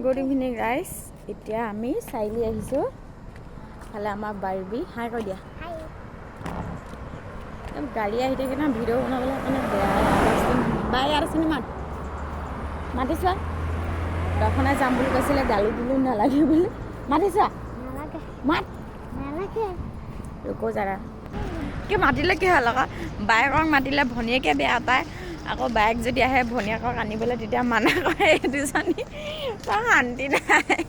Good evening ৰাইজ। এতিয়া আমি চাৰিআলি আহিছোঁ। ফালে আমাৰ বাৰ্বি হাই কৈ দিয়া। গাড়ী আহি থাকে না, ভিডিঅ' বনাবলৈ কাৰণে বেয়া। বাই ইয়াত আছে নি? মাতিছোৱা। দৰ্শনাই যাম বুলি কৈছিলে, গালি দিলো নালাগে বুলি। মাতিছোৱা মাত নালাগে ৰুকো যাৰা। কি মাতিলে কি হ'ল আকৌ? বায়েকক মাতিলে ভনীয়েকে বেয়া পায়, আকৌ বায়েক যদি আহে ভনীয়েকক আনিবলৈ তেতিয়া মানা কৰে। দুজনী শান্তি নাই।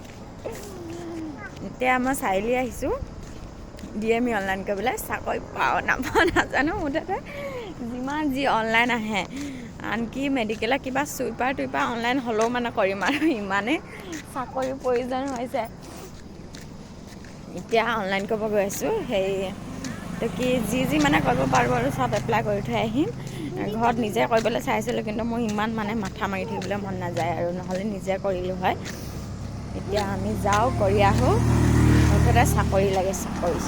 এতিয়া মই চাৰিআলি আহিছোঁ DME অনলাইন কৰিবলৈ। চাকৰি পাওঁ নাপাওঁ নাজানো, মুঠতে যিমান যি অনলাইন আহে, আনকি মেডিকেলৰ কিবা চুইপাৰ টুইপাৰ অনলাইন হ'লেও মানে কৰিম আৰু ইমানেই চাকৰিৰ প্ৰয়োজন হৈছে। এতিয়া অনলাইন কৰিব গৈ আছোঁ। সেই তো কি যি মানে কৰিব পাৰোঁ আৰু চব এপ্লাই কৰি থৈ আহিম। ঘৰত নিজে কৰিবলৈ চাইছিলোঁ, কিন্তু মোৰ ইমান মানে মাথা মাৰি থাকিবলৈ মন নাযায় আৰু, নহ'লে নিজে কৰিলোঁ হয়। এতিয়া আমি যাওঁ, কৰি আহোঁ। মুঠতে চাকৰি লাগে, চাকৰি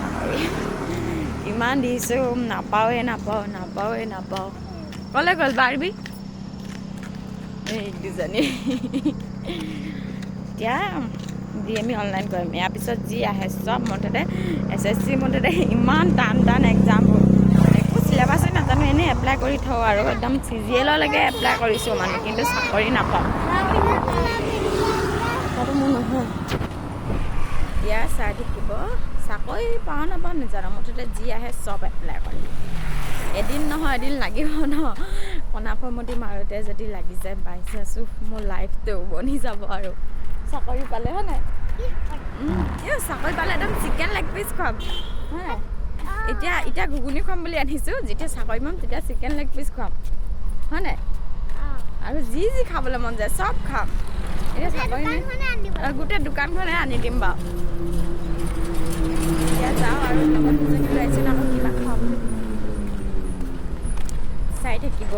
ইমান দিছোঁ, নাপাওঁ। ক'লৈ গ'ল বাৰ্বি? এই দুজনী এতিয়া DME অনলাইন কৰিম। ইয়াৰ পিছত যি আহে চব, মুঠতে SSC মুঠতে ইমান টান এক্সামবোৰ, একো চিলেবাছে নাজানো, এনেই এপ্লাই কৰি থওঁ আৰু একদম CGLলৈকে এপ্লাই কৰিছোঁ মানে, কিন্তু চাকৰি নাপাওঁ। কথাটো মোৰ নহয়। এতিয়া চাই থাকিব, চাকৰি পাওঁ নাপাওঁ নাজানো, মুঠতে যি আহে চব এপ্লাই কৰিম। এদিন নহয় এদিন লাগিব ন। কণাফমতি মাৰোঁতে যদি লাগি যায়, বাই চাইছোঁ মোৰ লাইফটো বনি যাব আৰু। চাকৰি পালে হয় নাই? চাকৰি পালে একদম চিকেন লেগ পিচ খুৱাম হয়। এতিয়া ঘুগুনি খুৱাম বুলি আনিছোঁ, যেতিয়া চাকৰি পাম তেতিয়া চিকেন লেগ পিচ খুৱাম হয় নাই? আৰু যি খাবলৈ মন যায় চব খাম। এতিয়া চাকৰি গোটেই দোকানখনে আনি দিম বাৰু। এতিয়া যাওঁ আৰু লগত দুজনী লৈ আহিছোঁ, আকৌ কিবা খাম চাই থাকিব।